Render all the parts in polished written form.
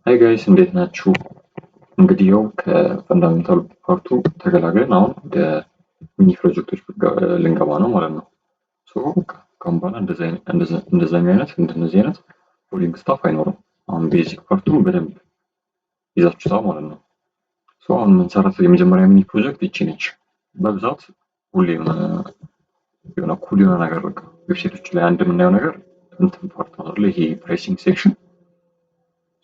ሃይ ጋይስ እንዴት ናችሁ? እንግዲህ ያው ከፈንዳሜንታል ፓርቱ ተገላግለን አሁን ወደ ሚኒ ፕሮጀክቶች ልንገባ ነው ማለት ነው። ከአሁን በኋላ እንደነዚህ አይነት ኮዲንግ ስታፍ አይኖርም። አሁን ቤዚክ ፓርቱን በደንብ ይዛችሁታል ማለት ነው። አሁን የምንሰራት የመጀመሪያ ሚኒ ፕሮጀክት ይቺ ነች። በብዛት ሁሌም የሆነ ኩል የሆነ ነገር በቃ ዌብሳይቶች ላይ አንድ የምናየው ነገር እንትን ፓርት ነው አይደል? ይሄ ፕራይሲንግ ሴክሽን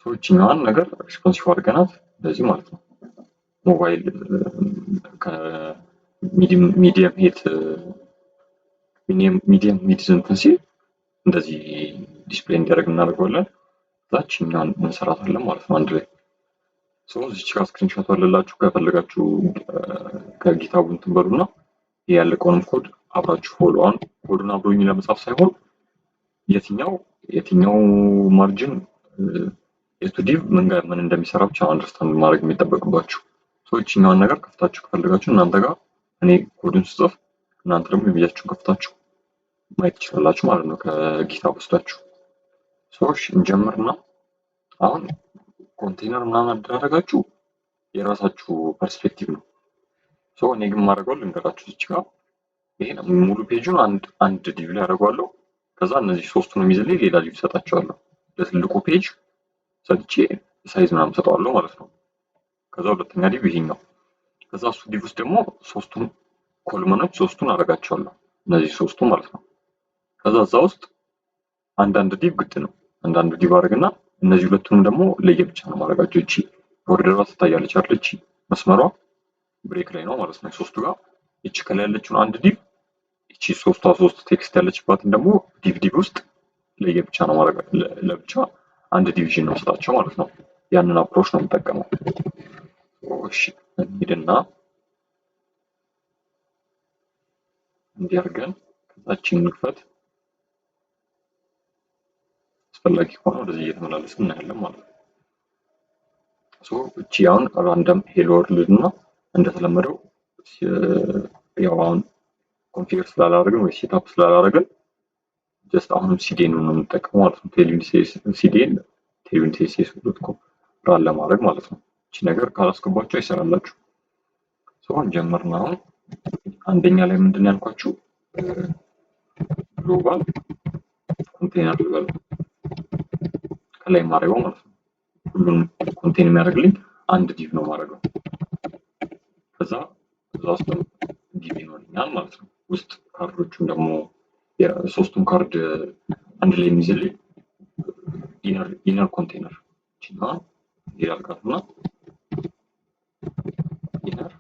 ይችኛዋን ነገር ሪስፖንሲቭ አድርገናት እንደዚህ ማለት ነው። ሞባይል ሚዲየም ሂት እንትን ሲል እንደዚህ ዲስፕሌይ እንዲያደርግ እናደርገዋለን። እዛችኛዋን እንሰራታለን ማለት ነው አንድ ላይ። እዚች ጋር ስክሪንሾት አለላችሁ ከፈለጋችሁ ከጊታቡ እንትን በሉና ያለቀውንም ኮድ አብራችሁ ፎሎ አሁን ኮዱን አብሮኝ ለመጻፍ ሳይሆን የትኛው ማርጅን የቱ ዲቭ ምን እንደሚሰራ ብቻ አንደርስታንድ ማድረግ የሚጠበቅባችሁ። ይችኛዋን ነገር ከፍታችሁ ከፈለጋችሁ እናንተ ጋር እኔ ኮዱን ስጽፍ እናንተ ደግሞ የብያችሁን ከፍታችሁ ማየት ትችላላችሁ ማለት ነው ከጊታብ ወስዳችሁ። እንጀምርና አሁን ኮንቴነር ምናምን አደራረጋችሁ የራሳችሁ ፐርስፔክቲቭ ነው። እኔ ግን ማድረገው ልንገራችሁ። እዚህ ጋር ይሄን ሙሉ ፔጁን አንድ ዲቭ ላይ አደርገዋለሁ። ከዛ እነዚህ ሶስቱን የሚይዝልኝ ሌላ ዲቭ ሰጣቸዋለሁ። ለትልቁ ፔጅ ሰጥቼ ሳይዝ ምናምን ሰጠዋለሁ ማለት ነው። ከዛ ሁለተኛ ዲቭ ይሄኛው። ከዛ እሱ ዲቭ ውስጥ ደግሞ ሶስቱን ኮልመኖች ሶስቱን አደርጋቸዋለሁ። እነዚህ ሶስቱ ማለት ነው። ከዛ እዛ ውስጥ አንዳንድ ዲቭ ግድ ነው። አንዳንድ ዲቭ አድርግና እነዚህ ሁለቱንም ደግሞ ለየብቻ ነው ማድረጋቸው። እቺ ቦርደሯ ትታያለች አይደል? እቺ መስመሯ ብሬክ ላይ ነው ማለት ነው ሶስቱ ጋር። እቺ ከላይ ያለችውን አንድ ዲቭ እቺ ሶስት ቴክስት ያለችባትን ደግሞ ዲቭ ውስጥ ለየብቻ ነው ማድረግ ለብቻ አንድ ዲቪዥን ነው ስጣቸው ማለት ነው። ያንን አፕሮች ነው የምጠቀመው። እሺ እንሂድና እንዲያርገን ከዛችን እንክፈት። አስፈላጊ ከሆነ ወደዚህ እየተመላለስን እናያለን ማለት ነው። እቺ አሁን ራንደም ሄሎ ወርልድ እና እንደተለመደው ያው አሁን ኮንፊገር ስላላደረግን ወይ ሴትአፕ ስላላደረግን ጀስት አሁንም ሲዲን ነው የምንጠቀመው ማለት ነው። ቴልዊንሲኤስ.com ራን ለማድረግ ማለት ነው። እቺ ነገር ካላስገባችሁ አይሰራላችሁ። እንጀምርና አሁን አንደኛ ላይ ምንድን ያልኳችሁ ግሎባል ኮንቴነር ልበል ከላይ ማድረገው ማለት ነው። ሁሉም ኮንቴን የሚያደርግልኝ አንድ ዲቭ ነው ማድረገው። ከዛ ውስጥ ዲቭ ይኖርኛል ማለት ነው። ውስጥ ካርዶቹን ደግሞ የሶስቱን ካርድ አንድ ላይ የሚይዝልኝ ኢነር ኮንቴነር ቺና ይላልካትና ኢነር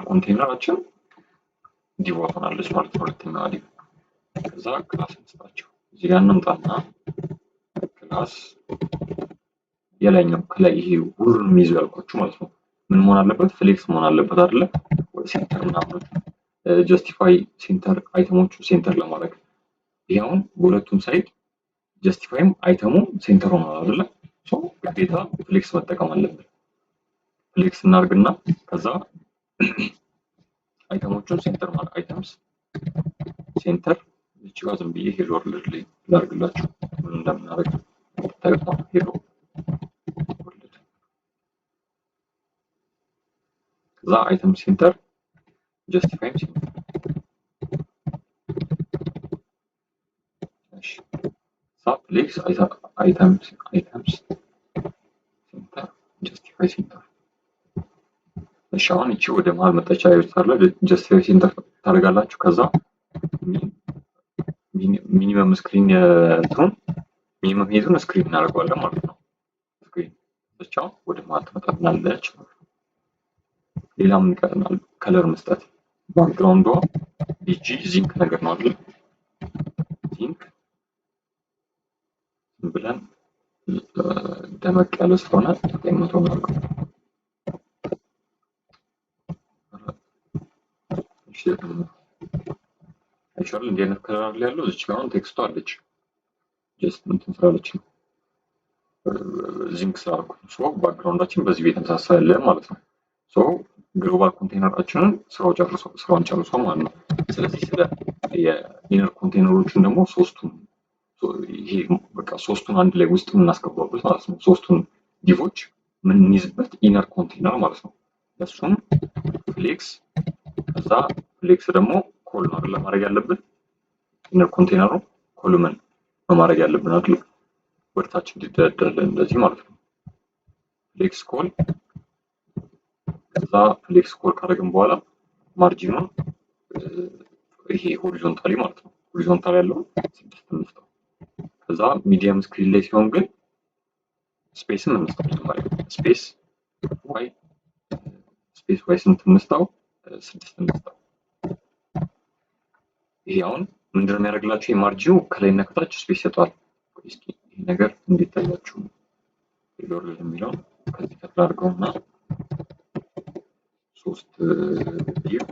ኮንቴነራችን ዲቭ ሆናለች ማለት ነው። ሁለተኛዋ ዲቭ ከዛ ክላስ እንስጣቸው። እዚህ ጋር እንምጣና ክላስ የላይኛው ከላይ ይሄ ሁሉንም የሚይዘው ያልኳችሁ ማለት ነው ምን መሆን አለበት? ፍሌክስ መሆን አለበት አይደለ? ወይ ሴንተር ምናምን ጀስቲፋይ ሴንተር አይተሞቹ ሴንተር ለማድረግ ይሄውን በሁለቱም ሳይድ ጀስቲፋይም አይተሙም ሴንተር ሆኗል አይደለ? ግዴታ ፍሌክስ መጠቀም አለብን። ፍሌክስ እናርግና ከዛ አይተሞቹን ሴንተር ማለት አይተምስ ሴንተር እቺ ጋር ዝም ብዬ ሄሎ ወርልድ ላይ ላርግላችሁ ምን እንደምናደርግ ታዩት ማለት ሄሎ ወርልድ ከዛ አይተም ሴንተር ጀስቲፋይም ሴንተር እሺ ፍሌክስ አይተምስ ሴንተር ጀስቲፋይ ሴንተር እሺ አሁን እቺ ወደ መሃል መጣቻ ይወጣል። ጀስቲፋይ ሴንተር ታደርጋላችሁ። ከዛ ሚኒመም ስክሪን ሚኒመም ሄዱን ስክሪን እናደርገዋለን ማለት ነው። ስክሪን ብቻ ወደ መሃል ትመጣልናለች። ሌላም ይቀርናል ከለር መስጠት። ባክግራውንዷ ቢጂ ዚንክ ነገር ነው አይደል? ዚንክ ብለን ደመቅ ያለ ስለሆነ ተቀምጦ ነው። አይሻል እንዴት ከለር ያለው እዚህ ጋር ቴክስቱ አለች ጀስት እንትን ስላለች ነው። ዚንክ ስላደረኩት ባክግራውንዳችን በዚህ የተመሳሰለ ማለት ነው። ግሎባል ኮንቴነራችንን ስራውን ጨርሶ ማለት ነው። ስለዚህ ስለ የኢነር ኮንቴነሮችን ደግሞ ሶስቱን አንድ ላይ ውስጥ የምናስገባበት ማለት ነው። ሶስቱን ዲቮች የምንይዝበት ኢነር ኮንቴነር ማለት ነው። እሱም ፍሌክስ፣ ከዛ ፍሌክስ ደግሞ ኮል ነው አይደል ማድረግ ያለብን ኢነር ኮንቴነሩ ኮሉመን ማድረግ ያለብን አይደል ወደታች እንዲደረደርልን እንደዚህ ማለት ነው። ፍሌክስ ኮል፣ ከዛ ፍሌክስ ኮል ካደረግን በኋላ ማርጂኑን ይሄ ሆሪዞንታሊ ማለት ነው ሆሪዞንታሊ ያለውን 6 እንስጠው። ከዛ ሚዲየም ስክሪን ላይ ሲሆን ግን ስፔስን እንስጠው ማለት ነው። ስፔስ ዋይ ስንት እንስጠው? 6 እንስጠው። ይሄ አሁን ምንድነው የሚያደርግላችሁ? የማርጂኑ ከላይና ከታች ስፔስ ይሰጣል። እስኪ ይሄ ነገር እንዴት ታያችሁ? ሎር የሚለው ከዚህ ከፍ አድርገውና 3 ዲቭ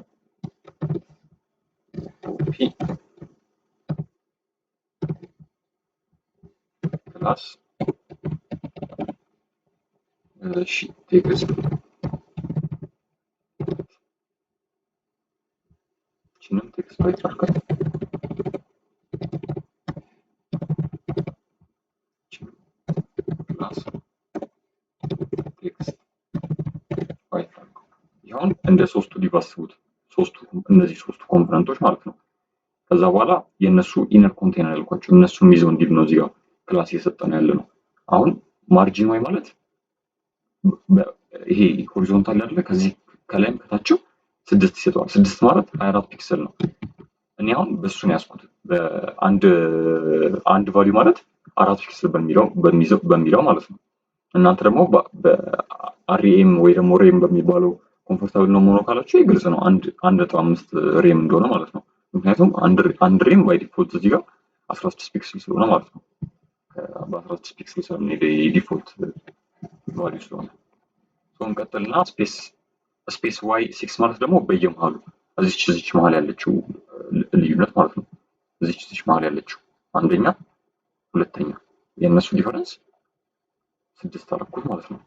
ኮፒ ክላስ ቴክስት ችንም ቴክስት ላይ ታርካት ክላስ ቴክስት ላይ ታርካት። ይሁን እንደ ሶስቱ ዲቭ አስቡት። እነዚህ ሶስቱ ኮምፖነንቶች ማለት ነው። ከዛ በኋላ የነሱ ኢነር ኮንቴነር ያልኳቸው እነሱም ይዘው ዲቭ ነው እዚህ ጋር ክላስ እየሰጠን ያለ ነው። አሁን ማርጂን ዋይ ማለት ይሄ ሆሪዞንታል አይደለ? ከዚህ ከላይም ከታችም 6 ይሰጠዋል። 6 ማለት 24 ፒክሰል ነው። እኔ አሁን በሱ ነው ያስኩት። በአንድ ቫልዩ ማለት 4 ፒክሰል በሚለው ማለት ነው። እናንተ ደግሞ በአርኤም ወይ ደግሞ ሬም በሚባለው ኮምፎርታብል ነው መሆኑ ካላችሁ ግልጽ ነው 1.5 ሬም እንደሆነ ማለት ነው። ምክንያቱም አንድ ሬም ባይ ዲፎልት እዚህ ጋር 16 ፒክሰል ስለሆነ ማለት ነው። በ16 ፒክሰል ስለምንሄድ የዲፎልት ቫልዩ ስለሆነ እንቀጥልና ስፔስ ዋይ 6 ማለት ደግሞ በየመሃሉ እዚች መሃል ያለችው ልዩነት ማለት ነው። እዚች መሃል ያለችው አንደኛ ሁለተኛ የነሱ ዲፈረንስ 6 አደረኩት ማለት ነው።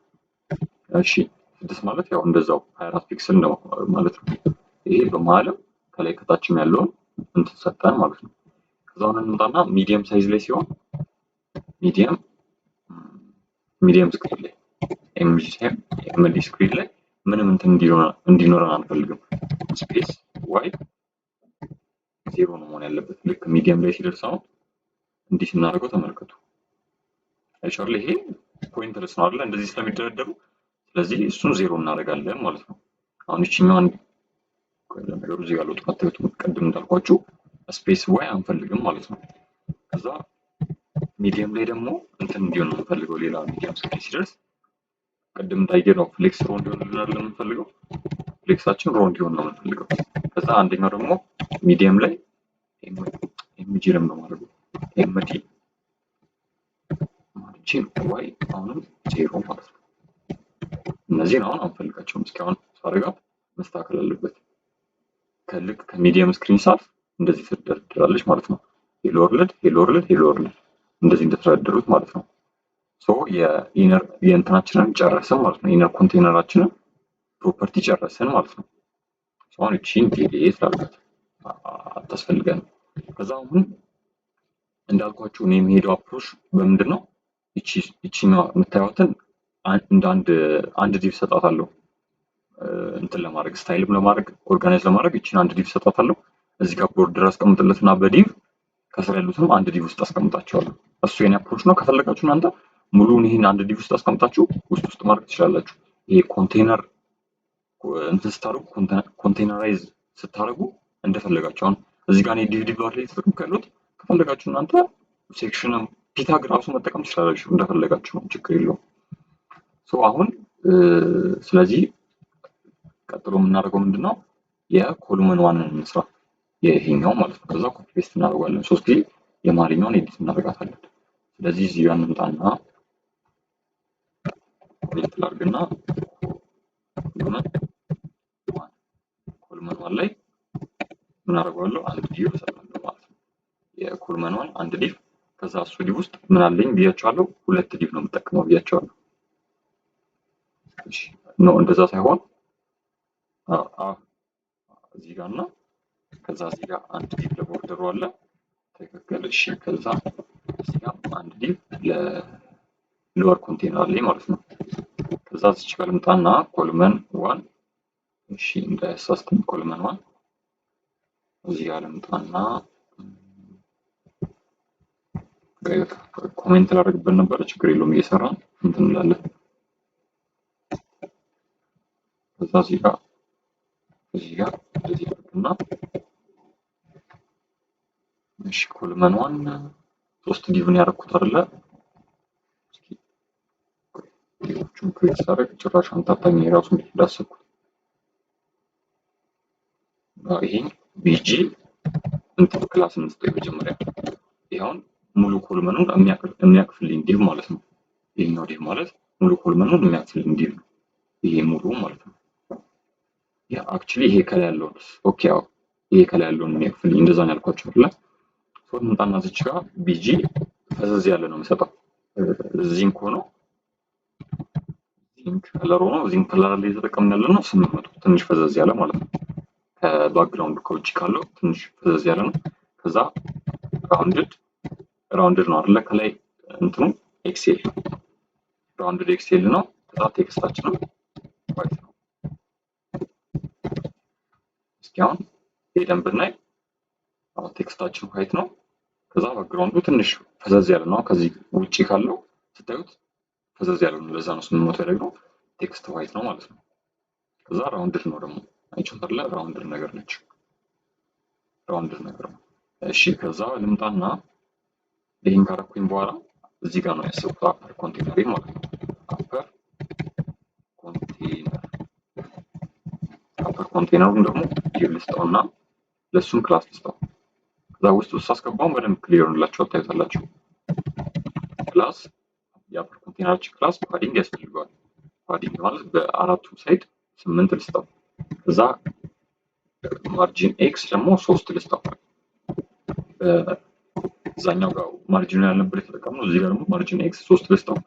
እሺ 6 ማለት ያው እንደዛው 24 ፒክሰል ነው ማለት ነው። ይሄ በመሃልም ከላይ ከታችም ያለውን እንትን ሰጠን ማለት ነው። ከዛውን እንምጣና ሚዲየም ሳይዝ ላይ ሲሆን ሚዲየም ስክሪን ላይ ኤምዲ ስክሪን ላይ ምንም እንትን እንዲኖረን አንፈልግም። ስፔስ ዋይ 0 ነው መሆን ያለበት። ልክ ሚዲየም ላይ ሲደርስ አሁን እንዲህ ስናደርገው ተመልከቱ። አይሻል ይሄ ፖይንተርስ ነው አይደል? እንደዚህ ስለሚደረደሩ ስለዚህ እሱን 0 እናደርጋለን ማለት ነው። አሁን እቺኛውን ነገሩ እዚህ ያለው ተከታዩት ቀድም እንዳልኳችሁ ስፔስ ዋይ አንፈልግም ማለት ነው። ከዛ ሚዲየም ላይ ደግሞ እንትን እንዲሆን ነው የምፈልገው። ሌላ ሚዲየም ስክሪን ሲደርስ ቅድም እንዳየነው ፍሌክስ ሮ እንዲሆንልን አይደል የምንፈልገው? ፍሌክሳችን ሮ እንዲሆን ነው የምንፈልገው። ከዛ አንደኛው ደግሞ ሚዲየም ላይ ኤምጂ ነው የማደርገው። ኤምዲ ማርጂን ዋይ አሁንም 0 ማለት ነው። እነዚህን አሁን አንፈልጋቸውም። እስካሁን ሳረጋት መስተካከል አለበት። ከልክ ከሚዲየም ስክሪን ሳልፍ እንደዚህ ትደረደራለች ማለት ነው። ሄሎ ወርልድ እንደዚህ እንደተደረደሩት ማለት ነው። የእንትናችንን ጨረስን ማለት ነው። ኢነር ኮንቴነራችንን ፕሮፐርቲ ጨረስን ማለት ነው። አሁን እቺን ዲሌት ላድርጋት አታስፈልገንም። ከዛ አሁን እንዳልኳችሁ እኔ የሚሄደው አፕሮች በምንድን ነው? እቺኛዋ የምታዩትን እንደ አንድ ዲቭ ሰጣታለሁ እንትን ለማድረግ ስታይልም ለማድረግ ኦርጋናይዝ ለማድረግ እቺን አንድ ዲቭ ሰጣታለሁ። እዚህ ጋር ቦርደር አስቀምጥለትና በዲቭ ከስር ያሉትንም አንድ ዲቭ ውስጥ አስቀምጣቸዋለሁ። እሱ የኔ አፕሮች ነው። ከፈለጋችሁ እናንተ ሙሉውን ይሄን አንድ ዲቭ ውስጥ አስቀምጣችሁ ውስጥ ማድረግ ትችላላችሁ። ይሄ ኮንቴነር እንትን ስታደርጉ ኮንቴነራይዝ ስታደርጉ እንደፈለጋችሁ አሁን እዚህ ጋር እኔ ዲቭ ላይ ተጠቅም ካሉት ከፈለጋችሁ እናንተ ሴክሽንም ፒታግ ራሱ መጠቀም ትችላላችሁ። እንደፈለጋችሁ ነው፣ ችግር የለውም። አሁን ስለዚህ ቀጥሎ የምናደርገው ምንድነው? የኮሉመን ዋንን እንስራ። ይሄኛው ማለት ነው። ከዛ ኮፒ ፔስት እናደርጋለን። 3 ጊዜ የማሪኛውን ኤዲት እናደርጋታለን። ስለዚህ እዚህ ጋር እንምጣና ኮሜንት ላድርግና ኮሉመን ዋን ላይ ምን አደርጋለሁ? አንድ ዲቭ እሰጣለሁ ማለት ነው። የኮሉመን ዋን አንድ ዲቭ ከዛ እሱ ዲቭ ውስጥ ምን አለኝ ብያቸዋለሁ? ሁለት ዲቭ ነው የምጠቀመው ብያቸዋለሁ። እሺ ነው እንደዛ ሳይሆን እዚህ ጋር እና ከዛ እዚህ ጋር አንድ ዲቭ ለቦርደሩ አለ። ትክክል። እሺ ከዛ እዚህ ጋር አንድ ዲቭ ለሎወር ኮንቴነር አለኝ ማለት ነው። ከዛ እዚህ ጋር ልምጣና ኮልመን ዋን እሺ እንዳያሳስተኝ ኮልመን ዋን እዚህ ጋር ልምጣና ኮሜንት ላደርግበት ነበረ ችግር የለውም እየሰራን እንትን እንላለን። ከዛ እዚህ ጋር እንደዚህ አድርግና እሺ ኮልመን ዋን ሶስት ዲቭን ያደረኩት አይደለ? እስኪ ዲቮቹን ክሬት ሳደርግ ጭራሽ አምታታኝ የራሱ እንዳሰብኩት ይሄ ቢጂ እንትን ክላስ እንስጠው የመጀመሪያ ይሄውን ሙሉ ኮልመኑን የሚያቅፍልኝ ዲቭ ማለት ነው። ይሄኛው ዲቭ ማለት ሙሉ ኮልመኑን የሚያቅፍልኝ ዲቭ ነው። ይሄ ሙሉ ማለት ነው። ያ አክቹሊ ይሄ ከላይ ያለው ኦኬ ያው ይሄ ከላይ ያለው የሚያቅፍልኝ እንደዛ ነው ያልኳችሁ አይደል? ሶ እንጣና እዚች ጋር ቢጂ ፈዘዝ ያለ ነው የምሰጠው። ዚንክ ሆኖ ዚንክ ከለር ሆኖ ዚንክ ከለር ላይ የተጠቀምን ያለ ነው 800 ትንሽ ፈዘዝ ያለ ማለት ነው። ከባክግራውንድ ከውጭ ካለው ትንሽ ፈዘዝ ያለ ነው። ከዛ ራውንድድ ነው አይደለ? ከላይ እንትኑ ኤክሴል ራውንድድ ኤክሴል ነው። ከዛ ቴክስታችንም ዋይት ነው። እስኪ አሁን ሄደን ብናይ አሁን ቴክስታችን ዋይት ነው። ከዛ ባክግራውንዱ ትንሽ ፈዘዝ ያለ ነው። ከዚህ ውጪ ካለው ስታዩት ፈዘዝ ያለ ነው። ለዛ ነው 800 ያደረግነው። ቴክስት ዋይት ነው ማለት ነው። ከዛ ራውንድድ ነው ደግሞ አይቻታለ ራውንድድ ነገር ነች። ራውንድድ ነገር ነው። እሺ ከዛ ልምጣና ይሄን ካረኩኝ በኋላ እዚህ ጋር ነው ያሰብኩት አፐር ኮንቴነር ማለት ነው። አፐር ኮንቴነሩን ደግሞ ዲቭ ልስጠውና ለሱም ክላስ ልስጠው። ከዛ ውስጥ አስገባው በደንብ ክሊር እንላችሁ ታዩታላችሁ። ክላስ የአፐር ኮንቴነራችን ክላስ ፓዲንግ ያስፈልገዋል። ፓዲንግ ማለት በአራቱም ሳይድ 8 ልስጠው። ከዛ ማርጂን ኤክስ ደግሞ 3 ልስጠው። በዛኛው ጋር ማርጂኑ ያልነበር የተጠቀምነው እዚህ ጋር ደግሞ ማርጂን ኤክስ 3 ልስጠው።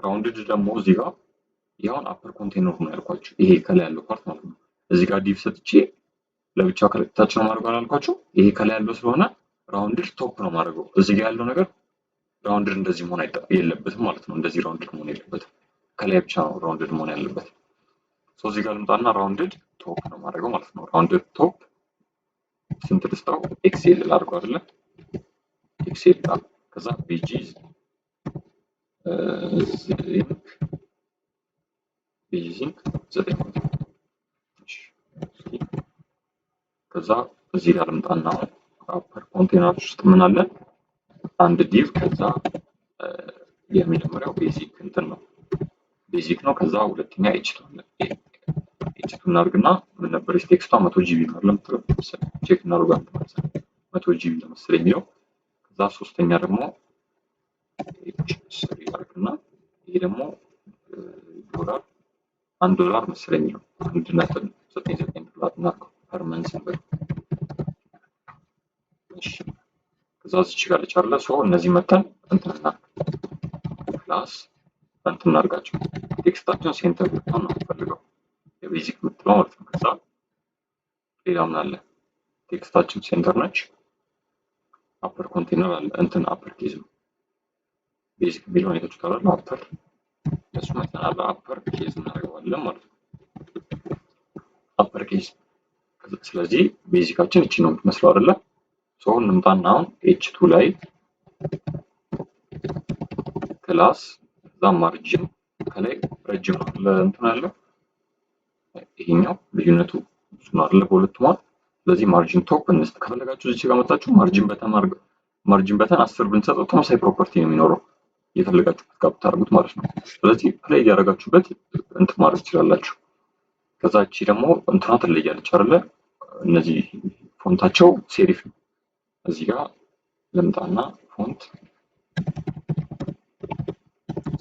ራውንድድ ደግሞ እዚህ ጋር ያውን አፐር ኮንቴነር ነው ያልኳችሁ። ይሄ ከላይ ያለው ፓርት ማለት ነው። እዚህ ጋር ዲቭ ሰጥቼ ለብቻው ከለታች ነው ማድረግ አላልኳችሁ። ይሄ ከላይ ያለው ስለሆነ ራውንድድ ቶፕ ነው ማድረገው። እዚህ ጋር ያለው ነገር ራውንድድ እንደዚህ መሆን የለበትም ማለት ነው። እንደዚህ ራውንድድ መሆን የለበትም። ከላይ ብቻ ነው ራውንድድ መሆን ያለበት። ሶ እዚህ ጋር ልምጣና ራውንድድ ቶፕ ነው ማድረገው ማለት ነው። ራውንድድ ቶፕ ስንት ልስጠው? ኤክሴል ላድርገው አይደለ? ኤክሴል ከዛ ቢጂ ዚንክ 900 ከዛ እዚህ ጋር ልምጣና አፐር ኮንቴነር ውስጥ ምን አለ? አንድ ዲቭ ከዛ የመጀመሪያው ቤዚክ እንትን ነው ቤዚክ ነው። ከዛ ሁለተኛ ኤች2 አለ። ኤች2 እናድርግና ምን ነበር ቴክስቷ 100 ጂቢ ነው ለምትለው ቼክ እናደርጋለን ማለት ነው። 100 ጂቢ ነው መሰለኝ የሚለው። ከዛ ሶስተኛ ደግሞ ኤች3 አድርግና ይሄ ደግሞ ዶላር $1 መሰለኝ ነው 1.99 ዶላር እና ፐር መንዝ ነው። እሺ ከዛ እዚህ ጋር ለቻለ ሶ እነዚህ መተን እንትንና ክላስ እንትን እናድርጋቸው። ቴክስታችን ሴንተር ብትሆን ነው የምፈልገው የቤዚክ የምትለው ማለት ነው። ከዛ ሌላ ምን አለ? ቴክስታችን ሴንተር ነች። አፐር ኮንቴነር አለ እንትን አፐር ኬዝ ነው ቤዚክ የሚለውን አይታችሁታል። አፐር እሱ መተን አለ አፐር ኬዝ እናደርገዋለን ማለት ነው። አፐር ኬዝ ስለዚህ ቤዚካችን እቺ ነው የምትመስለው አይደለ? ሶ እንምጣና አሁን ኤች2 ላይ ክላስ ከዛ ማርጂን ከላይ ረጅም ነው ለእንትን አለ ይሄኛው ልዩነቱ እሱ ነው አይደለ? በሁለቱም ማለት ስለዚህ ማርጂን ቶፕ እንስጥ። ከፈለጋችሁ እዚህ ጋር መጣችሁ ማርጂን በተን 10 ብንሰጠው ተመሳሳይ ፕሮፐርቲ ነው የሚኖረው የፈለጋችሁበት ጋር ብታደርጉት ማለት ነው። ስለዚህ ፕሌይ ያደረጋችሁበት እንትን ማድረግ ትችላላችሁ። ከዛ እቺ ደግሞ እንትና ትለያለች አይደለ? እነዚህ ፎንታቸው ሴሪፍ ነው። እዚህ ጋር ልምጣና ፎንት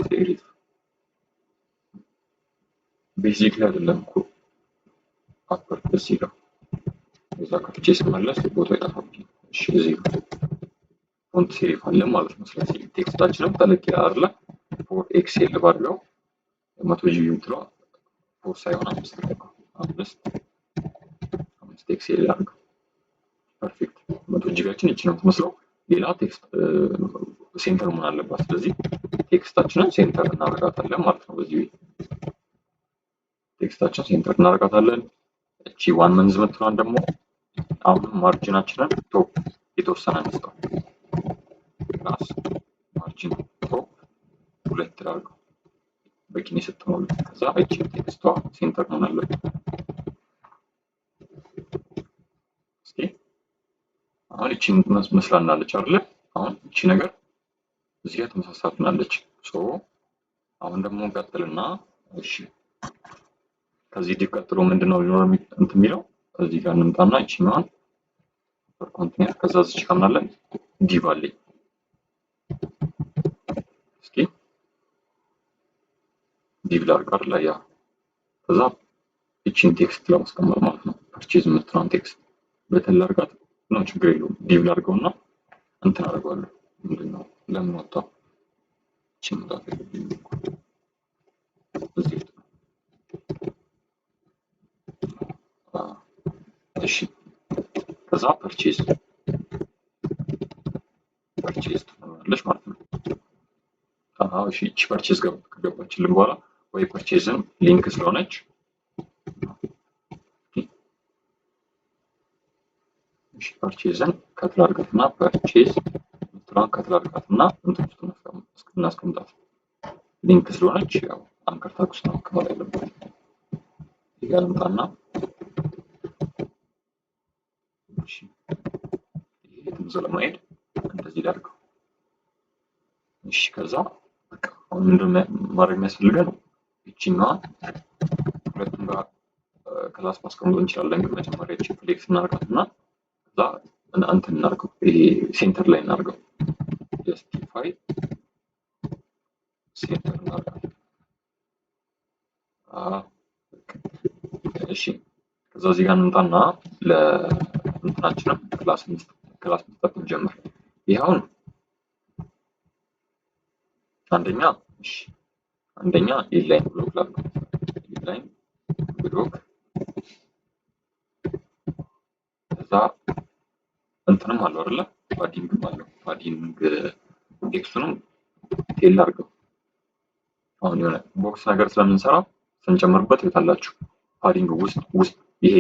ሴሪፍ ቤዚክ ላይ አይደለም እኮ አፐር እዚህ ጋር እዛ ከፍቼ ስመለስ ቦታው ይጠፋብኝ። እሺ እዚህ ፎንት ሴሪፍ አለ ማለት ነው። ስለዚህ ቴክስታችንም ተለቅ ይላል አይደለ? ፎር ኤክስኤል ባድርገው 100 ጂቢ የምትለው ፎር ሳይሆን 5 ኤክስኤል አድርገው። ፐርፌክት 100 ጂቢያችን ይቺ ነው የምትመስለው። ሌላ ቴክስት ሴንተር መሆን አለባት። ስለዚህ ቴክስታችንን ሴንተር እናደርጋታለን ማለት ነው። በዚህ ቴክስታችን ሴንተር እናደርጋታለን። እቺ ዋን መንዝ የምትለዋን ደግሞ አሁን ማርጂናችንን ቶፕ የተወሰነ እንስጠው። ክላስ ማርጂን ቶፕ 2 አድርገው በቂ ነው የሰጠነው። ከዛ እቺ ቴክስቷ ሴንተር መሆን አለበት። እስኪ አሁን እቺ መስላናለች አይደለ? አሁን እቺ ነገር እዚህ ጋር ተመሳሳልናለች። ሶ አሁን ደግሞ እንቀጥልና እሺ ከዚህ ዲቭ ቀጥሎ ምንድነው ሊኖር እንትን የሚለው እዚህ ጋር እንምጣና እቺኛዋን ኮንቴነር ከዛ እዚህ ጋር ምናለን ዲቭ አለኝ። እስኪ ዲቭ ላድርግ ላይ ያ ከዛ እቺን ቴክስት ለማስቀመጥ ማለት ነው። ፐርቼዝ የምትለውን ቴክስት በተን ላድርጋት ነው ችግር የለውም። ዲቭ ላድርገውና እንትን አደርገዋለሁ። ምንድነው ለምን ወጣው እቺን ዳታ ይልኝ እዚህ እሺ ከዛ ፐርቼዝ ትሆናለች ማለት ነው። እሺ እቺ ፐርቼዝ ከገባችልን በኋላ ወይ ፐርቼዝን ሊንክ ስለሆነች እሺ ፐርቼዝን ከትል አድርጋትና ፐርቼዝ እንትራን ከትል አድርጋትና እንትን ውስጥ እናስቀምጣት። ሊንክ ስለሆነች ያው አንከር ታግ ውስጥ ነው መቀመጥ ያለበት። ይጋር እንጣና እሺ ይሄ ትምዘ ለማየት እንደዚህ ላድርገው። እሺ ከዛ በቃ አሁን ምንድነው ማድረግ የሚያስፈልገን እቺኛዋ ሁለቱም ጋር ክላስ ማስቀመጥ እንችላለን። ግን መጀመሪያ እቺ ፍሌክስ እናደርጋትና ከዛ እንትን እናድርገው። ይሄ ሴንተር ላይ እናድርገው። justify ሴንተር እናድርገው። እሺ ከዛ እዚህ ጋር እንምጣና ለእንትናችንም ክላስ መስጠት እንጀምር። ይሄውን አንደኛ ኢንላይን ብሎክ ላድርገው። ኢንላይን ብሎክ ከዛ እንትንም አለው አይደለ? ፓዲንግም አለው። ፓዲንግ ቴክስቱንም ቴል አድርገው። አሁን የሆነ ቦክስ ነገር ስለምንሰራ ስንጨምርበት ይታላችሁ ፓዲንግ ውስጥ ይሄ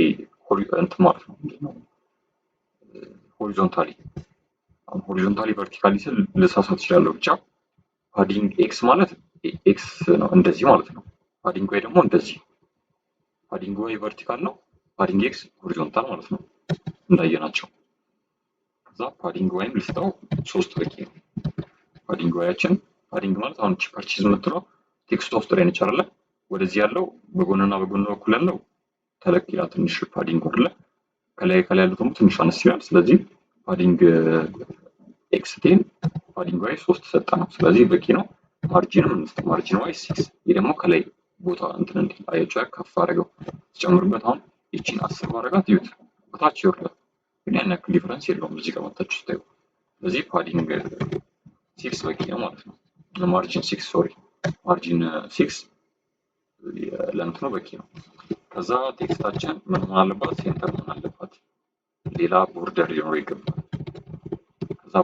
እንትን ማለት ነው። ምንድነው ሆሪዞንታሊ አሁን ሆሪዞንታሊ ቨርቲካሊ ስል ልሳሳት እችላለሁ። ብቻ ፓዲንግ ኤክስ ማለት ኤክስ ነው እንደዚህ ማለት ነው። ፓዲንግ ዋይ ደግሞ እንደዚህ። ፓዲንግ ዋይ ቨርቲካል ነው፣ ፓዲንግ ኤክስ ሆሪዞንታል ማለት ነው እንዳየናቸው። ከዛ ፓዲንግ ዋይም ልስጠው 3 በቂ ነው። ፓዲንግ ዋያችን ፓዲንግ ማለት አሁን እቺ ፐርቼዝ የምትለው ቴክስት ውስጥ ላይ ነች አይደለ? ወደዚህ ያለው በጎንና በጎን በኩል ያለው ተለቅ ይላል ትንሽ ፓዲንግ ወርለ ከላይ ያለው ደግሞ ትንሽ አነስ ይላል። ስለዚህ ፓዲንግ ኤክስ ቴን ፓዲንግ ዋይ 3 ሰጠ ነው። ስለዚህ በቂ ነው። ማርጂን ዋይ 6 ይሄ ደግሞ ከላይ ቦታ እንትን እንዲል አያችሁ ከፍ አድርገው ተጨምሩበት። አሁን እቺን 10 ማድረጋት ይዩት በታች ይወርዳል፣ ግን ያን ያክል ዲፈረንስ የለውም እዚህ ጋር መጣችሁ ስታዩ። ስለዚህ ፓዲንግ 6 በቂ ነው ማለት ነው። ማርጂን 6 ሶሪ ማርጂን 6 ለእንትኑ በቂ ነው። ከዛ ቴክስታችን ምን መሆን አለባት? ሴንተር መሆን አለባት። ሌላ ቦርደር ሊኖር ይገባል። ከዛ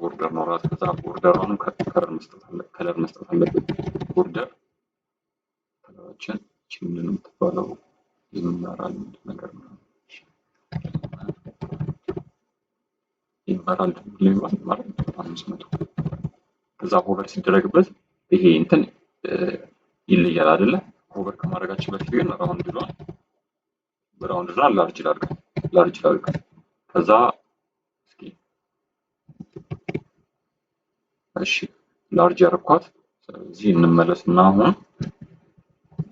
ቦርደር ኖራት። ከዛ ቦርደሩን ከለር መስጠት አለበት። ቦርደር ከለራችን ምንድን ነው የምትባለው? ይመራል ነገር ነው ይመራል ማለት 500 ከዛ ሆቨር ሲደረግበት ይሄ እንትን ይለያል አይደለ? ሆቨር ከማድረጋችን በፊት ግን ራውንድ ላርጅ ላድርግ። ከዛ እስኪ እሺ ላርጅ ያደረኳት። ስለዚህ እንመለስና አሁን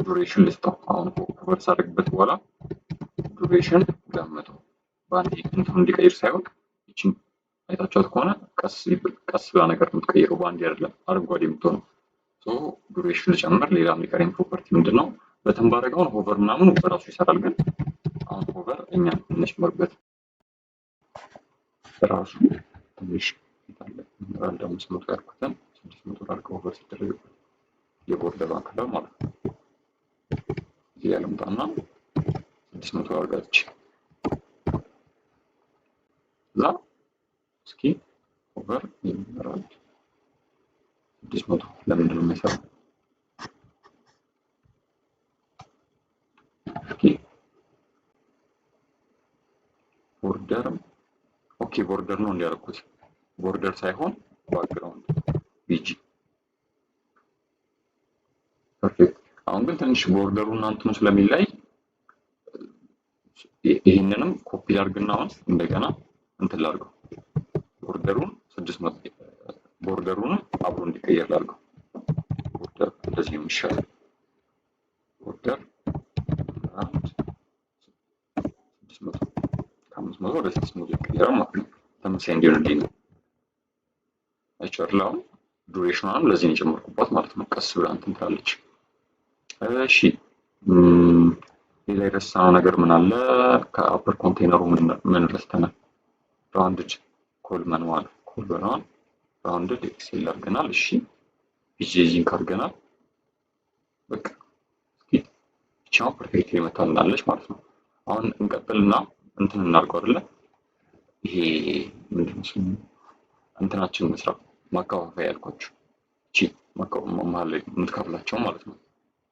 ዱሬሽን ልስጠው። አሁን ሆቨር ሳደርግበት በኋላ ዱሬሽን 200 በአንዴ እንትን እንዲቀይር ሳይሆን እቺን አይታችኋት ከሆነ ቀስ ብላ ነገር የምትቀይረው በአንዴ አይደለም፣ አረንጓዴ የምትሆነው። ዱሬሽን ልጨምር። ሌላ የሚቀረኝ ፕሮፐርቲ ምንድነው? በተን ባደረገው ሆቨር ምናምን በራሱ ይሰራል። ግን አሁን ሆቨር እኛ እንጨምርበት ራሱ ትንሽ ይታለ አንድ 500 ያልኩትን 600 አድርገው ሆቨር ሲደረግ የቦርደር ከለር ማለት ነው። እዚህ ያለምጣና 600 አድርጋች እዛ እስኪ ሆቨር ይመራል 600 ለምንድን ነው የሚሰራው? እስኪ ቦርደር ኦኬ ቦርደር ነው እንዲያደርጉት ቦርደር ሳይሆን ባክግራውንድ ቢጂ ፐርፌክት። አሁን ግን ትንሽ ቦርደሩ እና እንትኑ ስለሚላይ ይሄንንም ኮፒ አድርግና አሁን እንደገና እንትን ላድርገው ቦርደሩን 600 ቦርደሩን አብሮ እንዲቀየር ላድርገው። ቦርደር እንደዚህ ነው የሚሻለው። ቦርደር 600 ከ500 ወደ 600 ይቀየራል ማለት ነው። ተመሳሳይ እንዲሆንልኝ ነው። አይቻልም። ዱሬሽኗንም ለዚህ ነው የጨመርኩባት ማለት ነው። ቀስ ብላ እንትን ትላለች። እሺ ሌላ የረሳነው ነገር ምን አለ? ከአፐር ኮንቴነሩ ምን ረስተናል? ራውንድድ ኮልመን ማለት ኮልመን ራውንድድ ኤክሴል አድርገናል። እሺ ፒጂዚንግ አድርገናል። በቃ እስኪ ቻው ፐርፌክትሊ መታልናለች ማለት ነው። አሁን እንቀጥልና እንትን እናድርገው አይደለ? ይሄ ምንድነው ስሙ? እንትናችን መስራት ማከፋፈያ ያልኳችሁ እቺ መሀል ላይ የምትከፍላቸው ማለት ነው።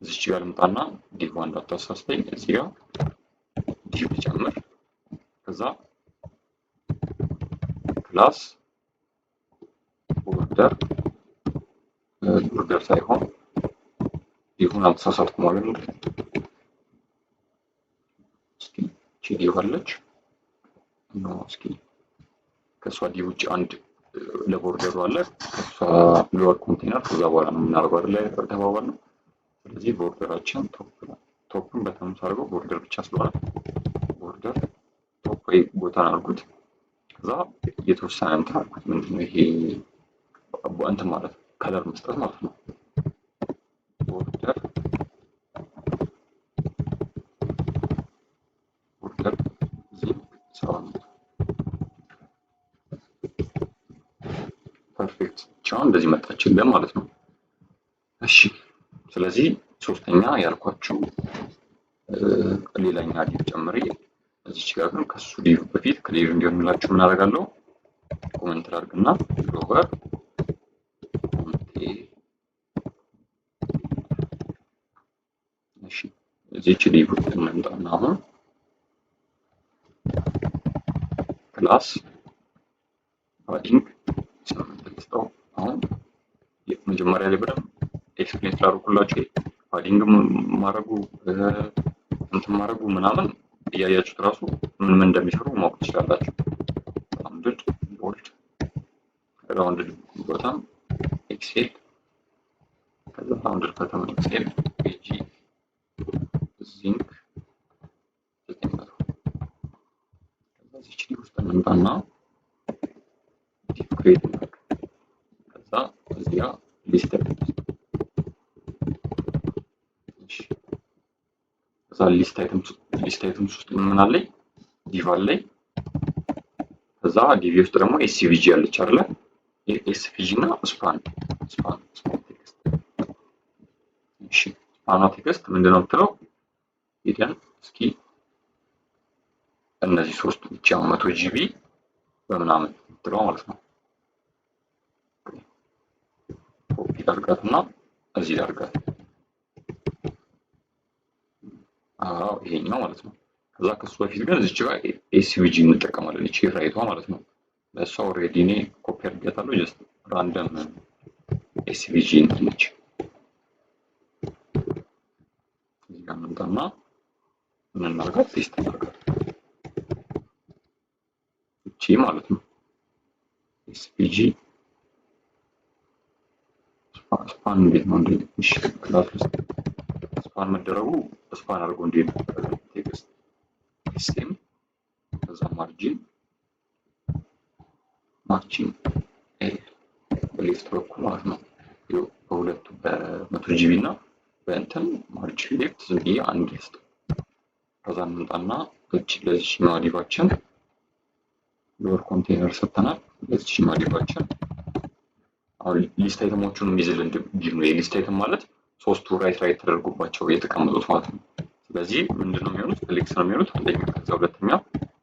እዚች ጋር ልምጣና ዲቭ ዋን እንዳታሳስተኝ እዚህ ጋር ዲቭ ጨምር ከዛ ክላስ ቦርደር ሳይሆን ዲቭን አልተሳሳትኩም ማለት ነው። እስኪ እቺ ዲቭ አለች ነው እስኪ ከሷ ዲቭ ውጭ አንድ ለቦርደሩ አለ ከሷ ሎወር ኮንቴነር ከዛ በኋላ ነው የምናደርገው አይደል ተባባልን። ስለዚህ ቦርደራችን ቶፕን በተመሳሳይ አድርገው ቦርደር ብቻ ስለሆነ ቦርደር ቶፕ ወይ ቦታ አድርጉት። ከዛ የተወሰነ እንትን አድርጉት። ምንድነው ይሄ እንትን ማለት ከለር መስጠት ማለት ነው። ቦርደር እዚህ ሰራን ፐርፌክት ቻው እንደዚህ መጣችልን ማለት ነው። እሺ ስለዚህ ሶስተኛ ያልኳችሁ ሌላኛ ዲቭ ጨምሬ እዚች ጋር ግን ከሱ ዲቭ በፊት ክሊር እንዲሆንላችሁ ምን አደርጋለሁ? ኮሜንት አድርግና ሎቨር እሺ እዚች ዲቭ ውስጥ እንምጣና አሁን ክላስ ፓዲንግ ሰምተልስተው አሁን መጀመሪያ ላይ በደንብ ኤክስፕሌን ስላደረኩላችሁ ፓዲንግ ማድረጉ እንትን ማድረጉ ምናምን እያያችሁት ራሱ ምን እንደሚሰሩ ማወቅ ትችላላችሁ። ራውንድድ ቦልድ ራውንድድ ቦታም ኤክሴል ከዛ ራውንድድ ቦታም ኤክሴል ፔጂ ዚንክ 900 ከዛ እዚች ውስጥ እንምጣና ዲቭ ክሬት ከዛ እዚያ ሊስት ሊስት አይተምስ ውስጥ ምን አለኝ? ዲቭ አለኝ። ከዛ ዲቭ ውስጥ ደግሞ ኤስቪጂ አለች አይደለ? ኤስቪጂ እና ስፓን ቴክስት። እሺ ስፓን ቴክስት ምንድነው የምትለው? ሄደን እስኪ እነዚህ ሶስት ብቻ 100 ጂቢ በምናምን የምትለው ማለት ነው። ኮፒ አድርጋትና እዚህ አድርጋት። ይሄኛው ማለት ነው። ከዛ ከሱ በፊት ግን እዚች ጋር ኤስቪጂ እንጠቀማለን። እቺ ራይቷ ማለት ነው። ለሷ ኦሬዲ እኔ ኮፒ አድርጌታለሁ። ጀስት ራንደም ኤስቪጂ ነች። እዚህ ጋር እንምጣና ምን እናድርጋት? ፔስት እናድርጋት። እቺ ማለት ነው ኤስቪጂ ስፓን እንዴት ነው እንዴ? እሺ ክላስ ውስጥ ስፓን መደረጉ ስፓን አድርጎ እንዴት ነው ቴክስት ሲም ከዛ ማርጂን በሌፍት በኩል ማለት ነው። በሁለቱ በ100 ጂቢ እና በእንትን ማርጅን ሌፍት ዝም ብዬ አንድ ልስጥ። ከዛ እንምጣና እቺ ለዚህኛዋ ዲቫችን ሎወር ኮንቴነር ሰጥተናል። ለዚህኛዋ ዲቫችን አሁን ሊስት አይተሞቹን የሚይዝልን ዲቭ ነው። የሊስት አይተም ማለት ሶስቱ ራይት ተደርጎባቸው የተቀመጡት ማለት ነው። ስለዚህ ምንድነው የሚሆኑት? ፍሌክስ ነው የሚሆኑት። አንደኛ ከዛ ሁለተኛ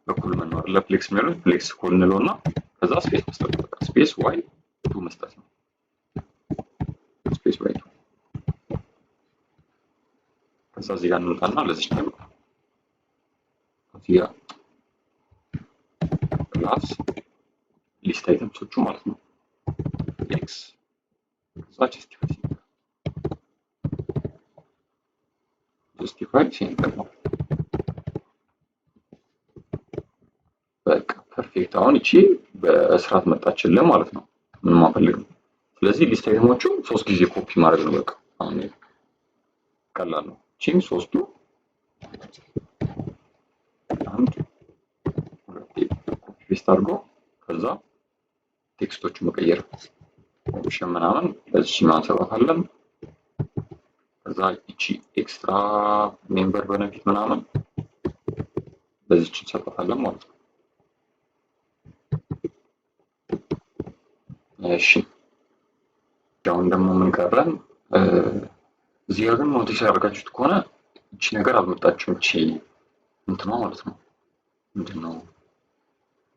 በኩል መኖር ለፍሌክስ የሚሆኑት ፍሌክስ ኮል እንለውና ከዛ ስፔስ መስጠት በቃ ስፔስ ዋይ ቱ መስጠት ነው። ስፔስ ዋይ ቱ ከዛ እዚህ ጋር እንመጣና ለዚህ ደግሞ እዚህ ጋር ክላስ ሊስት አይተምሶቹ ማለት ነው ኤክስ ከዛ ጀስቲፋይ ሴንተር ነው። በቃ ፐርፌክት። አሁን እቺ በስርዓት መጣችልን ማለት ነው። ምንም አንፈልግም። ስለዚህ ሊስት አይተሞቹ 3 ጊዜ ኮፒ ማድረግ ነው በቃ። አሁን ቀላል ነው። እቺም ሶስቱ አንድ ሁለት ኮፒ ፔስት አድርጎ ከዛ ቴክስቶቹ መቀየር ኦፕሽን ምናምን በዚህ ማንሰባታለን። ከዛ እቺ ኤክስትራ ሜምበር በነፊት ምናምን በዚህች እንሰጣታለን ማለት ነው። እሺ ያውን ደግሞ ምን ቀረን? እዚህ ጋር ግን ኖቲስ ያደርጋችሁት ከሆነ እቺ ነገር አልመጣችም። እቺ እንትማ ማለት ነው ምንድነው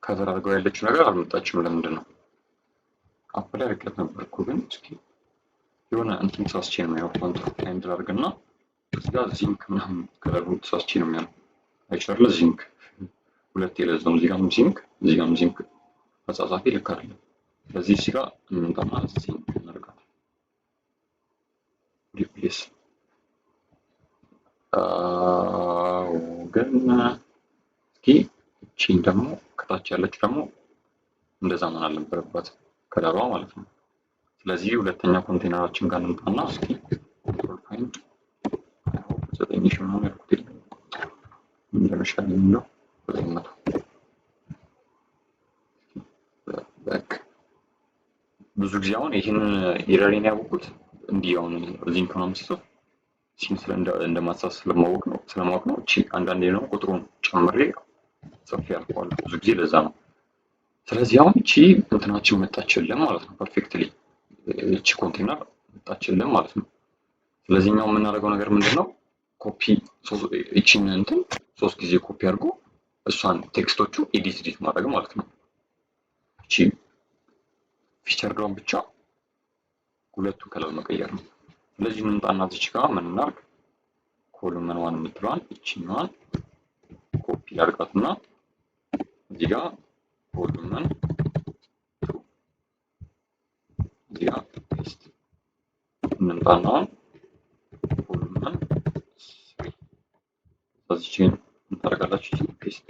ከዘር አድርገው ያለችው ነገር አልመጣችም። ለምንድን ነው? አፕላይ አድርጌት ነበር እኮ ግን እስኪ የሆነ እንትን ተሳስቼ ነው የሚያው ኮንትሮል ታይም አድርግና እዚህ ጋር ዚንክ ምናምን ከለሩ ተሳስቼ ነው የሚያው አይቻለ ዚንክ ሁለት የለዘው እዚህ ጋርም ዚንክ አጻጻፊ ልክ አይደለም። ስለዚህ እዚህ ጋር እንምጣና ዚንክ እናደርጋለን ሪፕሌስ ግን እስኪ እቺን ደግሞ ከታች ያለችው ደግሞ እንደዛ መሆን አልነበረባት ከለሯ ማለት ነው። ስለዚህ ሁለተኛ ኮንቴነራችን ጋር እንምጣና እስኪ ኮንትሮል ፋይንድ ዘጠኝ ሺህ ምናምን ያልኩት የለም እንደመሻል የሚለው 900 በቃ ብዙ ጊዜ አሁን ይህንን ኤረሬን ያወቁት እንዲህ አሁን እዚህ ኢኮኖሚክስ ጽፍ ሲምስ እንደማሳስ ስለማወቅ ነው። እቺ አንዳንዴ ነው ቁጥሩን ጨምሬ ጽፌ ያልኳለሁ ብዙ ጊዜ ለዛ ነው። ስለዚህ አሁን እቺ እንትናችን መጣችልን ማለት ነው። ፐርፌክትሊ እቺ ኮንቴነር መጣችልን ማለት ነው። ስለዚህ ነው የምናደርገው ነገር ምንድነው? ኮፒ እቺን እንትን 3 ጊዜ ኮፒ አድርጎ እሷን ቴክስቶቹ ኤዲት ማድረግ ማለት ነው። እቺ ፊቸር ግራም ብቻ ሁለቱ ከለር መቀየር ነው። ስለዚህ እንምጣና እዚች ጋር ምን እናድርግ? ኮሉመን ዋን የምትለዋን እቺኛዋን ኮፒ አድርጋትና እዚህ ጋር ኮሉመን ቱ እዚህ ጋር ፔስት እንምጣና ኮሉመን ስሪ እዚችን እንታረጋላችሁ ፔስት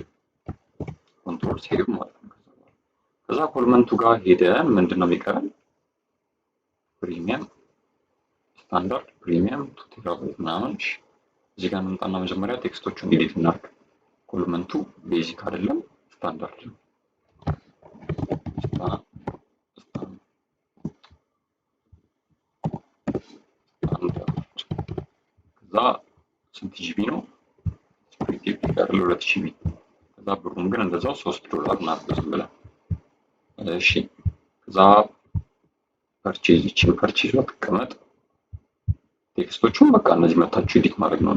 ኮንትሮል ሴቭ ማለት ነው። ከዛ ኮሉመን ቱ ጋር ሄደን ምንድነው የሚቀረን? ፕሪሚየም ስታንዳርድ ፕሪሚየም ቱቶሪያል ምናምን እዚህ ጋር እንምጣና መጀመሪያ ቴክስቶቹን ኤዲት እናድርግ። ኮሉመን ቱ ቤዚክ አይደለም ስታንዳርድ ነው። ከዛ ስንት ጂቢ ነው? ስፕሪንግ ጋር 2 ጂቢ። ከዛ ብሩም ግን እንደዛው $3 እናድርግ ዝም ብለን። እሺ ከዛ ፐርቼዝ እቺን ፐርቼዝ ተቀመጥ ቴክስቶቹን በቃ እነዚህ መታችሁ ኤዲት ማድረግ ነው።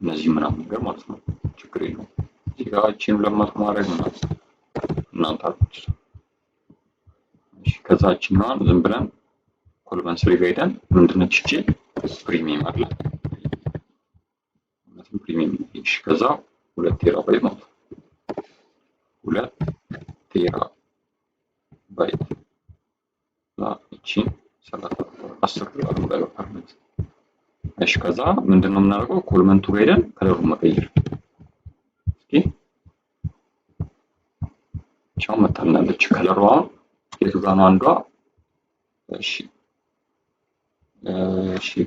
እነዚህ ምናምን ነገር ማለት ነው። ችግር የለውም። እዚህ ጋር እቺን ለማት ማድረግ ነው እናንተ አጥች። እሺ ከዛ እቺን ዝም ብለን ኮሉመን ስሪ ጋር ሄደን ምንድነች እቺ ፕሪሚየም አለ ማለት ፕሪሚየም። እሺ ከዛ 2 ቴራባይት ማለት 2 ቴራባይት እቺን 10 ዶላር ነው ፐርመንት። እሺ ከዛ ምንድነው የምናደርገው? ኮሉመን ቱ ሄደን ከለሩን መቀየር። እስኪ ቻው መጣልናለች ከለሯ የቱ ጋር ነው አንዷ? እሺ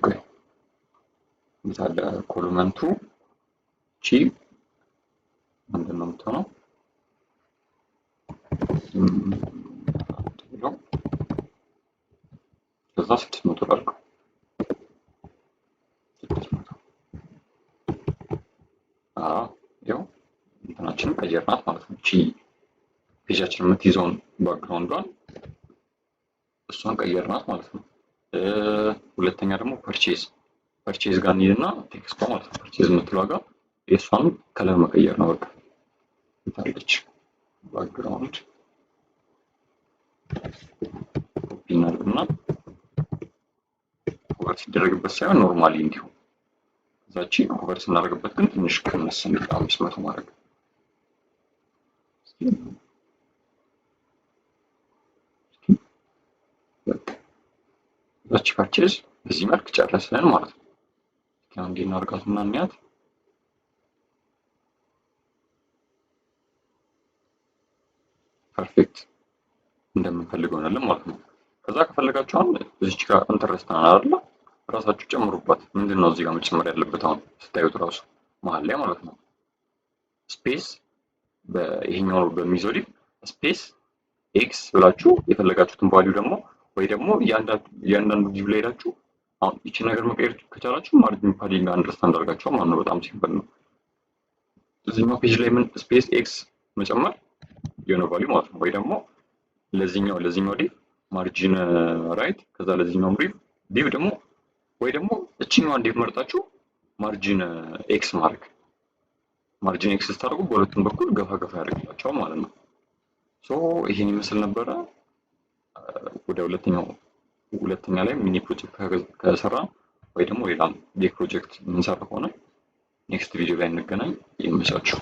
ቆይ ምሳሌ ኮሉመን ቱ እቺ ምንድነው የምትሆነው? ከዛ $600 አድርገው ቀየርናት ማለት ነው። እቺ ፔጃችን የምትይዘውን ባክግራውንዷን እሷን ቀየርናት ማለት ነው። ሁለተኛ ደግሞ ፐርቼዝ ጋር እንሂድና ቴክስቷ ማለት ነው ፐርቼዝ የምትለው ጋር የእሷን ከለር መቀየር ነው። በቃ ታለች ባክግራውንድ ኮፒ እናድርግና ኦቨር ሲደረግበት ሳይሆን ኖርማሊ እንዲሁ እዛቺ ኦቨር ስናደርግበት ግን ትንሽ ቀነስ እንዲል 500 ማድረግ እዛቺ ፐርቼዝ በዚህ መልክ ጨረስን ማለት ነው። አሁን እንዴት እናድርጋትና እንያት። ፐርፌክት እንደምንፈልገው ሆነልን ማለት ነው። ከዛ ከፈለጋችሁ አሁን እዚች ጋር ኢንተረስተናል አይደል? ራሳችሁ ጨምሩባት። ምንድነው እዚህ ጋር መጨመር ያለበት አሁን ስታዩት ራሱ መሀል ላይ ማለት ነው ስፔስ በይሄኛው በሚይዘው ዲቭ ስፔስ ኤክስ ብላችሁ የፈለጋችሁትን ቫልዩ ደግሞ ወይ ደግሞ እያንዳንዱ ዲቭ ላይ ሄዳችሁ አሁን እቺ ነገር መቀየር ከቻላችሁ ማርጂን ፓዲንግ አንደርስታንድ አድርጋችሁ ማለት ነው። በጣም ሲምፕል ነው። እዚህኛው ፔጅ ላይ ምን ስፔስ ኤክስ መጨመር የሆነ ቫልዩ ማለት ነው። ወይ ደግሞ ለዚህኛው ዲቭ ማርጂን ራይት ከዛ ለዚህኛው ዲቭ ደግሞ ወይ ደግሞ እቺኛዋን ዲቭ መርጣችሁ ማርጂን ኤክስ ማድረግ ማርጂን ኤክስ ስታደርጉ በሁለቱም በኩል ገፋ ያደርግላችኋል ማለት ነው። ሶ ይሄን ይመስል ነበረ። ወደ ሁለተኛ ላይ ሚኒ ፕሮጀክት ከሰራ ወይ ደግሞ ሌላ ቢግ ፕሮጀክት የምንሰራ ከሆነ ኔክስት ቪዲዮ ላይ እንገናኝ። ይመቻችሁ።